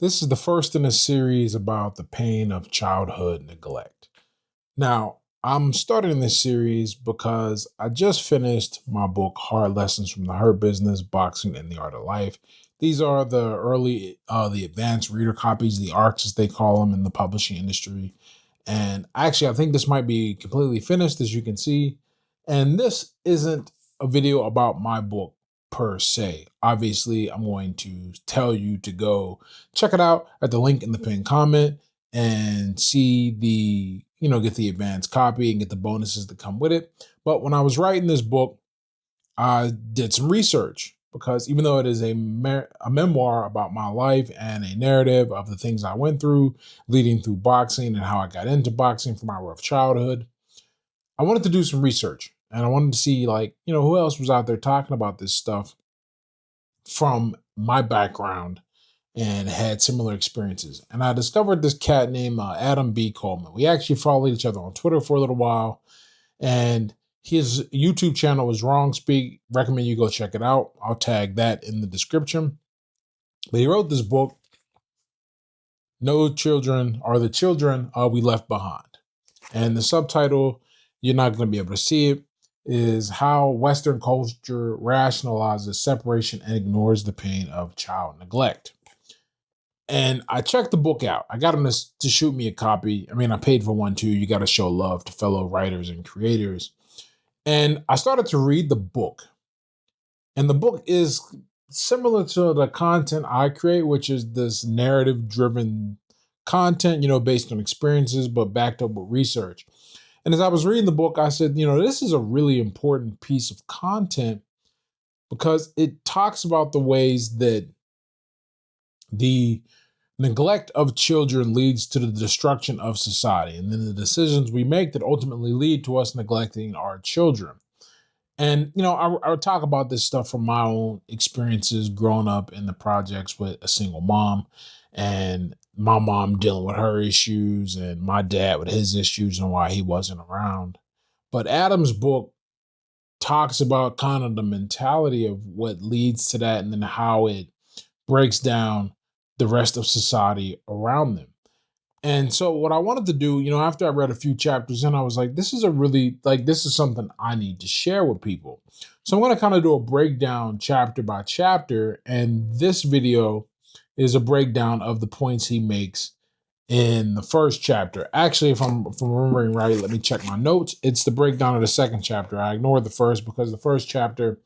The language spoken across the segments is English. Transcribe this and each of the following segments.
This is the first in a series about the pain of childhood neglect. Now, I'm starting this series because I just finished my book, Hard Lessons from the Hurt Business, Boxing, and the Art of Life. These are the advanced reader copies, the ARCs as they call them in the publishing industry. And actually, I think this might be completely finished, as you can see. And this isn't a video about my book per se. Obviously, I'm going to tell you to go check it out at the link in the pinned comment and see get the advanced copy and get the bonuses that come with it. But when I was writing this book, I did some research because even though it is a memoir about my life and a narrative of the things I went through leading through boxing and how I got into boxing from my rough childhood, I wanted to do some research and I wanted to see who else was out there talking about this stuff from my background and had similar experiences. And I discovered this cat named Adam B. Coleman. We actually followed each other on Twitter for a little while, and his YouTube channel is Wrong Speak. Recommend you go check it out. I'll tag that in the description. But he wrote this book, No Children Are the Children We Left Behind. And the subtitle, you're not going to be able to see it, is How Western Culture Rationalizes Separation and Ignores the Pain of Child Neglect. And I checked the book out. I got him to shoot me a copy. I mean, I paid for one too. You got to show love to fellow writers and creators. And I started to read the book. And the book is similar to the content I create, which is this narrative driven content, based on experiences, but backed up with research. And as I was reading the book, I said, this is a really important piece of content because it talks about the ways that the neglect of children leads to the destruction of society, and then the decisions we make that ultimately lead to us neglecting our children. And, I would talk about this stuff from my own experiences growing up in the projects with a single mom and my mom dealing with her issues and my dad with his issues and why he wasn't around. But Adam's book talks about kind of the mentality of what leads to that and then how it breaks down the rest of society around them. And so what I wanted to do, after I read a few chapters in, I was like, this is something I need to share with people. So I'm going to kind of do a breakdown chapter by chapter. And this video is a breakdown of the points he makes in the first chapter. Actually, if I'm remembering right, let me check my notes. It's the breakdown of the second chapter. I ignored the first because the first chapter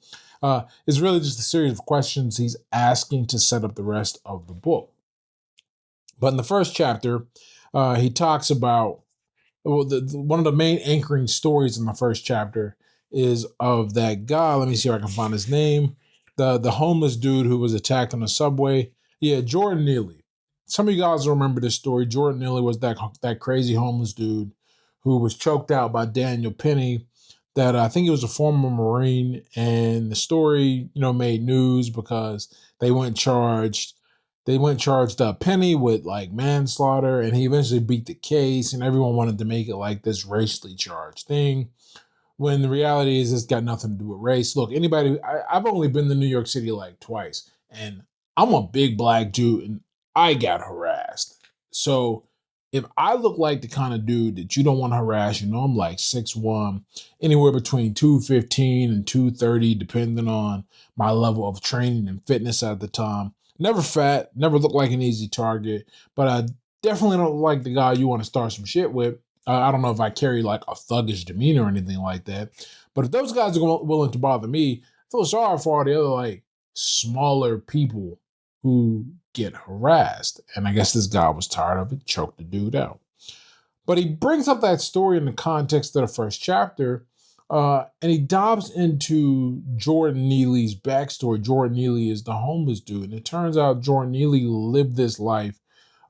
is really just a series of questions he's asking to set up the rest of the book. But in the first chapter, he talks about one of the main anchoring stories in the first chapter is of that guy. Let me see if I can find his name. The homeless dude who was attacked on the subway. Yeah, Jordan Neely. Some of you guys remember this story. Jordan Neely was that crazy homeless dude who was choked out by Daniel Penny. That I think he was a former Marine, and the story made news because they went charged Penny with like manslaughter, and he eventually beat the case, and everyone wanted to make it like this racially charged thing. When the reality is, it's got nothing to do with race. Look, I've only been to New York City like twice, and I'm a big black dude, and I got harassed. So if I look like the kind of dude that you don't want to harass, I'm like 6'1", anywhere between 215 and 230, depending on my level of training and fitness at the time. Never fat, never looked like an easy target, but I definitely don't like the guy you want to start some shit with. I don't know if I carry like a thuggish demeanor or anything like that, but if those guys are willing to bother me, I feel sorry for all the other like smaller people who get harassed. And I guess this guy was tired of it, choked the dude out. But he brings up that story in the context of the first chapter, and he dives into Jordan Neely's backstory. Jordan Neely is the homeless dude. And it turns out Jordan Neely lived this life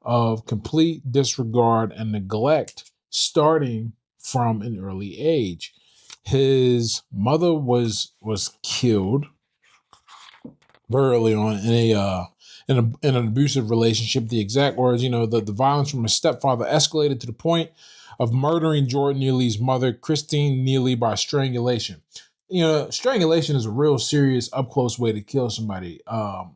of complete disregard and neglect starting from an early age. His mother was killed very early on in an abusive relationship. The exact words, the violence from his stepfather escalated to the point of murdering Jordan Neely's mother, Christine Neely, by strangulation. Strangulation is a real serious, up close way to kill somebody. I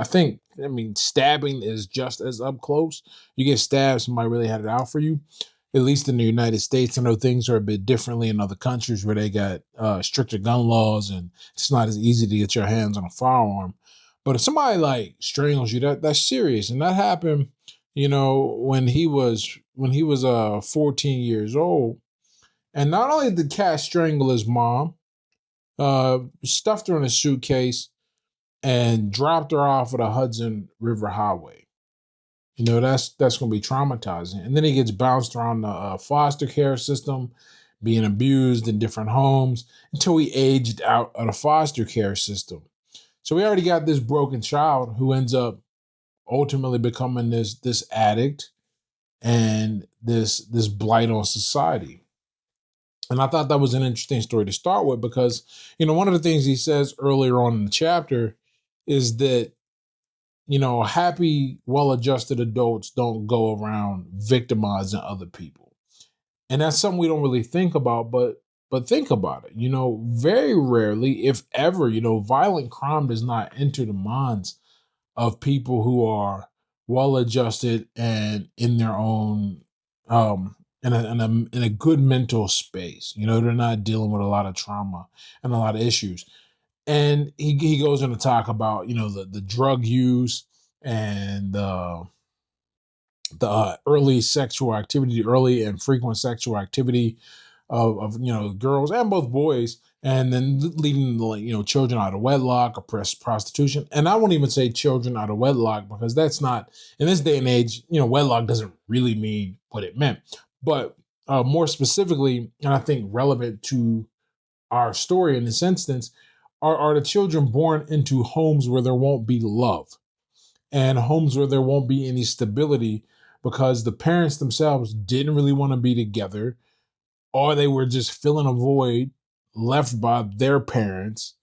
think I mean, stabbing is just as up close. You get stabbed, somebody really had it out for you. At least in the United States, I know things are a bit differently in other countries where they got stricter gun laws, and it's not as easy to get your hands on a firearm. But if somebody like strangles you, that's serious, and that happened. When he was 14 years old, and not only did the cat strangle his mom, stuffed her in a suitcase and dropped her off at a Hudson River Highway. That's going to be traumatizing. And then he gets bounced around the foster care system, being abused in different homes until he aged out of the foster care system. So we already got this broken child who ends up ultimately becoming this addict and this blight on society. And I thought that was an interesting story to start with because, one of the things he says earlier on in the chapter is that, happy, well adjusted adults don't go around victimizing other people. And that's something we don't really think about, but think about it. Very rarely, if ever, violent crime does not enter the minds of people who are well adjusted and in their own in a good mental space. They're not dealing with a lot of trauma and a lot of issues. And he goes in to talk about the drug use and the early sexual activity, early and frequent sexual activity of girls and both boys, and then leading to children out of wedlock or prostitution. And I won't even say children out of wedlock because that's not, in this day and age, wedlock doesn't really mean what it meant. But more specifically, and I think relevant to our story in this instance, are the children born into homes where there won't be love and homes where there won't be any stability because the parents themselves didn't really want to be together, or they were just filling a void left by their parents,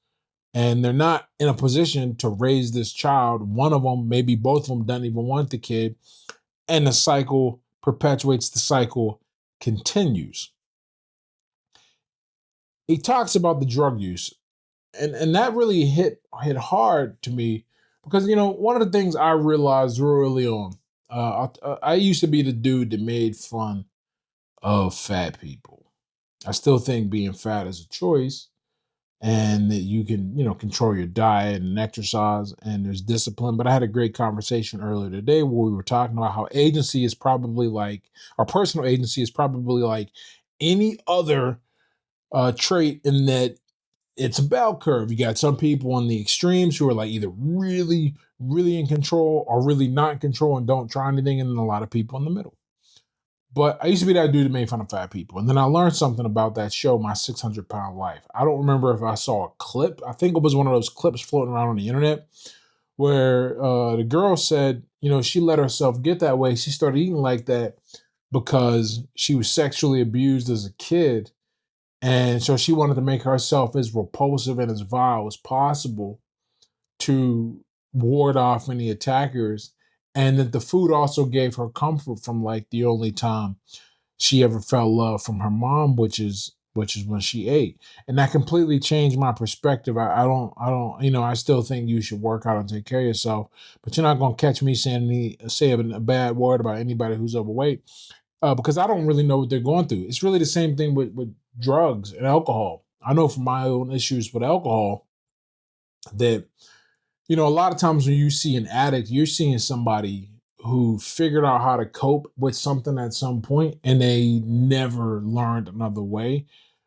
and they're not in a position to raise this child. One of them, maybe both of them, doesn't even want the kid, and the cycle perpetuates, the cycle continues. He talks about the drug use, and that really hit hard to me because one of the things I realized early on, I used to be the dude that made fun of fat people. I still think being fat is a choice and that you can, control your diet and exercise and there's discipline. But I had a great conversation earlier today where we were talking about how agency is probably like, our personal agency is probably like any other trait in that it's a bell curve. You got some people on the extremes who are like either really, really in control or really not in control and don't try anything. And then a lot of people in the middle. But I used to be that dude that made fun of fat people. And then I learned something about that show, My 600-Pound Life. I don't remember if I saw a clip. I think it was one of those clips floating around on the internet where the girl said, she let herself get that way. She started eating like that because she was sexually abused as a kid. And so she wanted to make herself as repulsive and as vile as possible to ward off any attackers. And that the food also gave her comfort from like the only time she ever felt love from her mom, which is when she ate. And that completely changed my perspective. I don't, I still think you should work out and take care of yourself, but you're not gonna catch me saying a bad word about anybody who's overweight, because I don't really know what they're going through. It's really the same thing with drugs and alcohol. I know from my own issues with alcohol that a lot of times when you see an addict, you're seeing somebody who figured out how to cope with something at some point and they never learned another way,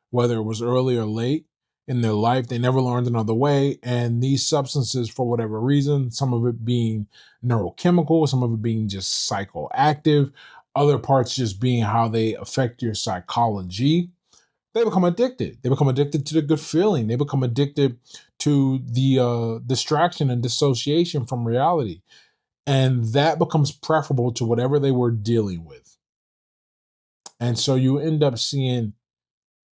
whether it was early or late in their life, they never learned another way. And these substances, for whatever reason, some of it being neurochemical, some of it being just psychoactive, other parts just being how they affect your psychology, they become addicted. They become addicted to the good feeling. They become addicted to the distraction and dissociation from reality. And that becomes preferable to whatever they were dealing with. And so you end up seeing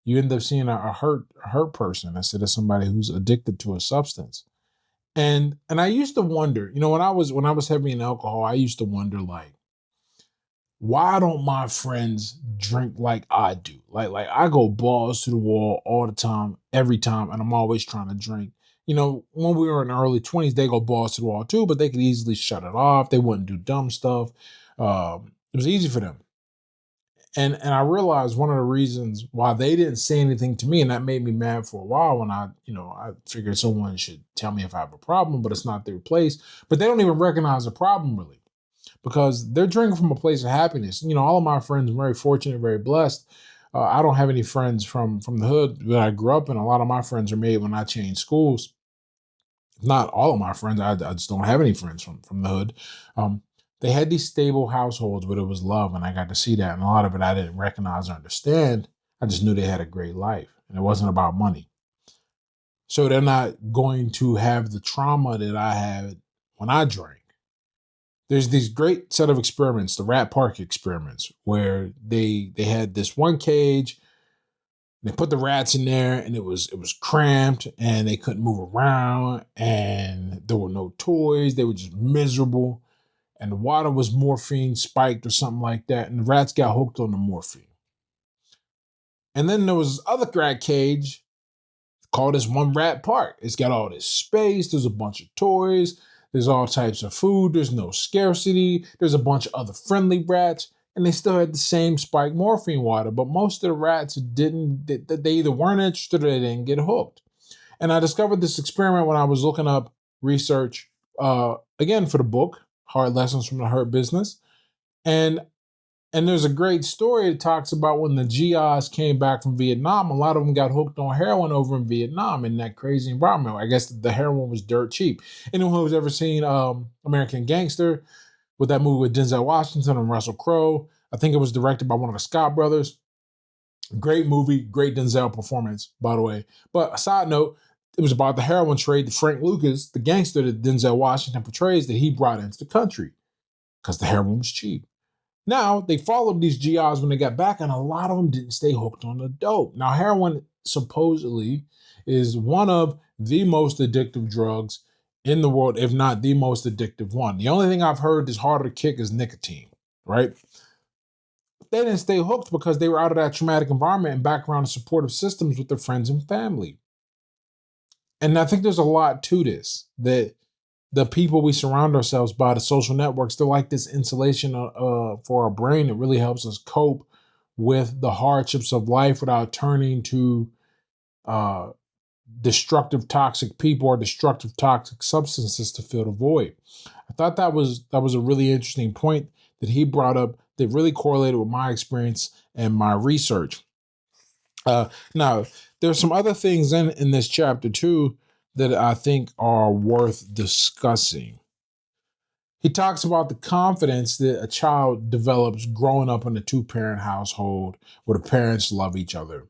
a hurt person instead of somebody who's addicted to a substance. And I used to wonder, when I was heavy in alcohol, I used to wonder like, why don't my friends drink like I do? Like I go balls to the wall all the time, every time, and I'm always trying to drink. when we were in our early 20s, they go balls to the wall too, but they could easily shut it off. They wouldn't do dumb stuff. It was easy for them. And I realized one of the reasons why they didn't say anything to me, and that made me mad for a while when I figured someone should tell me if I have a problem, but it's not their place. But they don't even recognize the problem really because they're drinking from a place of happiness. All of my friends are very fortunate, very blessed. I don't have any friends from the hood that I grew up in. A lot of my friends are made when I changed schools. Not all of my friends. I just don't have any friends from the hood. Um, they had these stable households, but it was love, and I got to see that. And a lot of it I didn't recognize or understand. I just knew they had a great life, and it wasn't about money. So they're not going to have the trauma that I had when I drank. There's these great set of experiments, the Rat Park experiments, where they had this one cage. They put the rats in there, and it was cramped, and they couldn't move around, and there were no toys. They were just miserable, and the water was morphine spiked or something like that, and the rats got hooked on the morphine. And then there was this other rat cage called this one rat park. It's got all this space. There's a bunch of toys. There's all types of food. There's no scarcity. There's a bunch of other friendly rats. And they still had the same spiked morphine water. But most of the rats didn't, they either weren't interested or they didn't get hooked. And I discovered this experiment when I was looking up research, again, for the book, Hard Lessons from the Hurt Business. And and there's a great story that talks about when the GIs came back from Vietnam. A lot of them got hooked on heroin over in Vietnam in that crazy environment. I guess the heroin was dirt cheap. Anyone who's ever seen American Gangster with that movie with Denzel Washington and Russell Crowe, I think it was directed by one of the Scott brothers. Great movie, great Denzel performance, by the way. But a side note, it was about the heroin trade that Frank Lucas, the gangster that Denzel Washington portrays, that he brought into the country because the heroin was cheap. Now, they followed these GIs when they got back, and a lot of them didn't stay hooked on the dope. Now, heroin supposedly is one of the most addictive drugs in the world, if not the most addictive one. The only thing I've heard that's harder to kick is nicotine, right? They didn't stay hooked because they were out of that traumatic environment and back around the supportive systems with their friends and family. And I think there's a lot to this, that the people we surround ourselves by, the social networks, they're like this insulation for our brain. It really helps us cope with the hardships of life without turning to uh, destructive, toxic people or destructive, toxic substances to fill the void. I thought that was a really interesting point that he brought up that really correlated with my experience and my research. Now, there's some other things in this chapter too that I think are worth discussing. He talks about the confidence that a child develops growing up in a two-parent household where the parents love each other.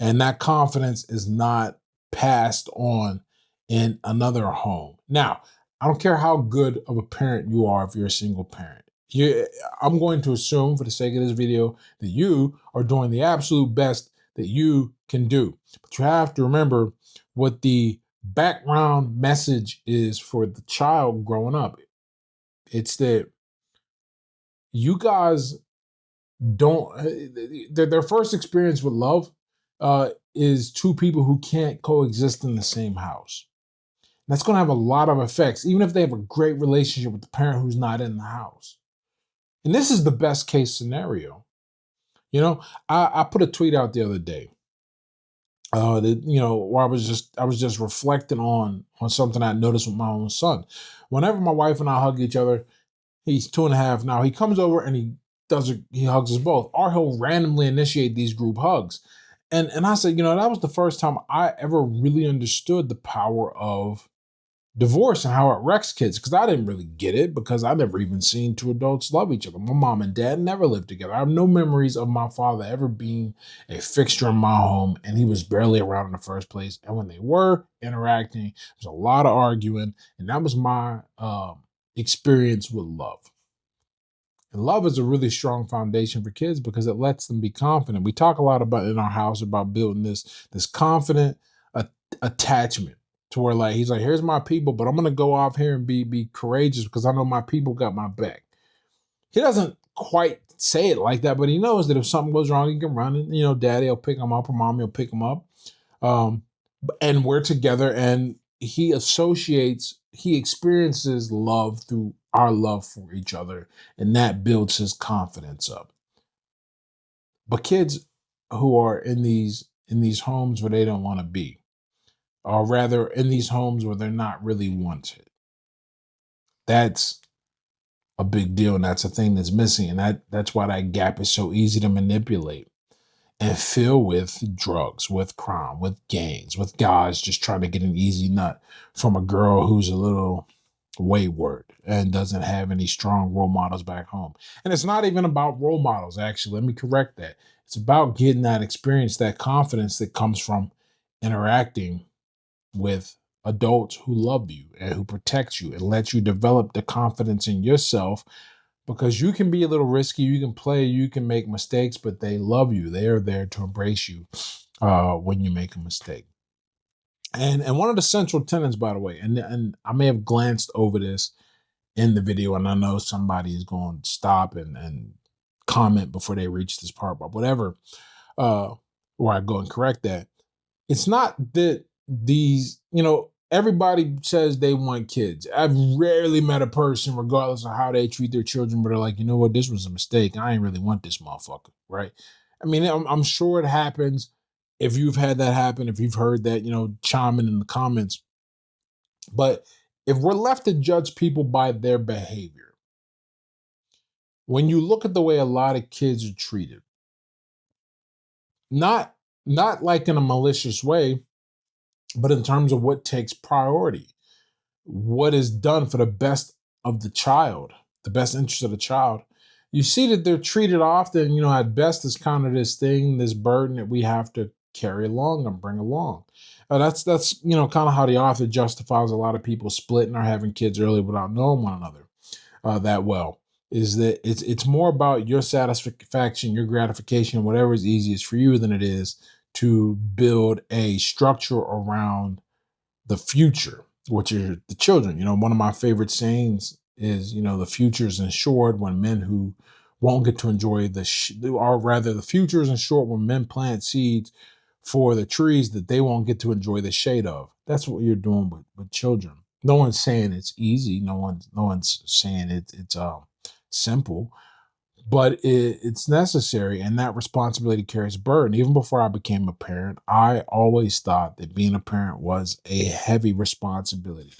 And that confidence is not passed on in another home. Now, I don't care how good of a parent you are if you're a single parent. I'm going to assume, for the sake of this video, that you are doing the absolute best that you can do. But you have to remember what the background message is for the child growing up. It's that you guys don't, their first experience with love is two people who can't coexist in the same house. That's going to have a lot of effects, even if they have a great relationship with the parent who's not in the house. And this is the best case scenario. I put a tweet out the other day where I was just reflecting on something I noticed with my own son. Whenever my wife and I hug each other, he's 2.5 now. He comes over and he hugs us both, or he'll randomly initiate these group hugs. And I said, that was the first time I ever really understood the power of divorce and how it wrecks kids. Because I didn't really get it because I never even seen two adults love each other. My mom and dad never lived together. I have no memories of my father ever being a fixture in my home, and he was barely around in the first place. And when they were interacting, there was a lot of arguing, and that was my experience with love. And love is a really strong foundation for kids because it lets them be confident. We talk a lot about in our house about building this confident attachment to where, like, he's like, here's my people, but I'm gonna go off here and be courageous because I know my people got my back. He doesn't quite say it like that, but he knows that if something goes wrong, he can run and daddy will pick him up or mommy will pick him up. And we're together, and he experiences love through our love for each other, and that builds his confidence up. But kids who are in these homes where they don't want to be, or rather in these homes where they're not really wanted, that's a big deal, and that's a thing that's missing, and that's why that gap is so easy to manipulate and fill with drugs, with crime, with gangs, with guys just trying to get an easy nut from a girl who's a little wayward and doesn't have any strong role models back home. And it's not even about role models, actually. Let me correct that. It's about getting that experience, that confidence that comes from interacting with adults who love you and who protect you and let you develop the confidence in yourself, because you can be a little risky, you can play, you can make mistakes, but they love you. They are there to embrace you when you make a mistake. And one of the central tenets, by the way, and I may have glanced over this in the video, and I know somebody is going to stop and comment before they reach this part, but whatever, uh, or I go and correct that. It's not that everybody says they want kids. I've rarely met a person, regardless of how they treat their children, but they're like, you know what, this was a mistake. I ain't really want this motherfucker, right? I mean, I'm sure it happens. If you've had that happen, if you've heard that, chime in the comments. But if we're left to judge people by their behavior, when you look at the way a lot of kids are treated, not not like in a malicious way, but in terms of what takes priority, what is done for the best of the child, the best interest of the child, you see that they're treated often, at best as kind of this thing, this burden that we have to carry along and bring along. That's kind of how the author justifies a lot of people splitting or having kids early without knowing one another that well. Is that it's more about your satisfaction, your gratification, whatever is easiest for you, than it is to build a structure around the future, which are the children. One of my favorite sayings is, the future is ensured when men who won't get to enjoy or rather, the future is ensured when men plant seeds for the trees that they won't get to enjoy the shade of. That's what you're doing with children. No one's saying it's easy. No one's saying it's simple, but it's necessary, and that responsibility carries a burden. Even before I became a parent, I always thought that being a parent was a heavy responsibility.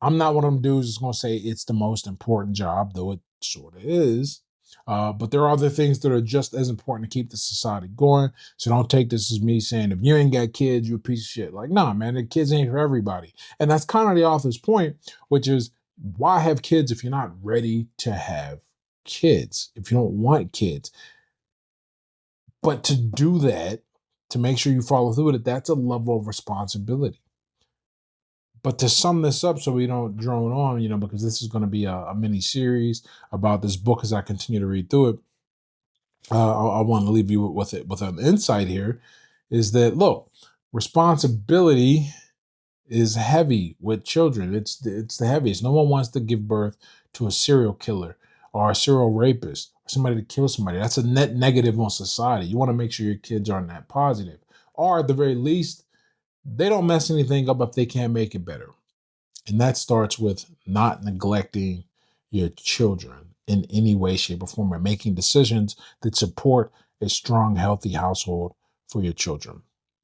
I'm not one of them dudes that's going to say it's the most important job, though it sort of is. But there are other things that are just as important to keep the society going. So don't take this as me saying, if you ain't got kids, you're a piece of shit. Like, nah, man, the kids ain't for everybody. And that's kind of the author's point, which is, why have kids if you're not ready to have kids, if you don't want kids? But to do that, to make sure you follow through with it, that's a level of responsibility. But to sum this up so we don't drone on, because this is going to be a mini series about this book as I continue to read through it, I want to leave you with an insight here, is that, look, responsibility is heavy with children. It's the heaviest. No one wants to give birth to a serial killer or a serial rapist or somebody to kill somebody. That's a net negative on society. You want to make sure your kids are net positive, or at the very least, they don't mess anything up if they can't make it better. And that starts with not neglecting your children in any way, shape, or form, and making decisions that support a strong, healthy household for your children.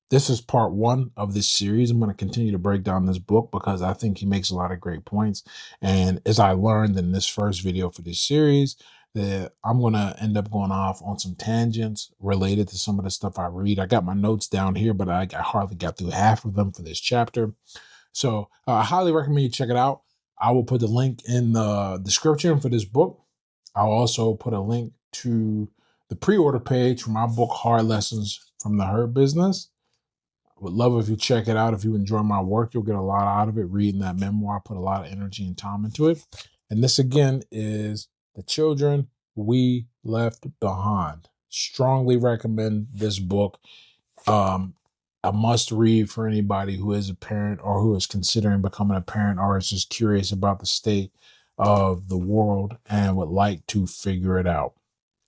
This is part one of this series. I'm going to continue to break down this book because I think he makes a lot of great points. And as I learned in this first video for this series, that I'm going to end up going off on some tangents related to some of the stuff I read. I got my notes down here, but I hardly got through half of them for this chapter. So I highly recommend you check it out. I will put the link in the description for this book. I'll also put a link to the pre-order page for my book, Hard Lessons from the Hurt Business. I would love if you check it out. If you enjoy my work, you'll get a lot out of it. Reading that memoir, I put a lot of energy and time into it. And this again is The Children We Left Behind. Strongly recommend this book. A must read for anybody who is a parent or who is considering becoming a parent or is just curious about the state of the world and would like to figure it out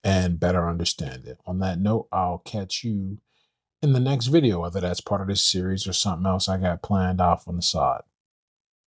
and better understand it. On that note, I'll catch you in the next video, whether that's part of this series or something else I got planned off on the side.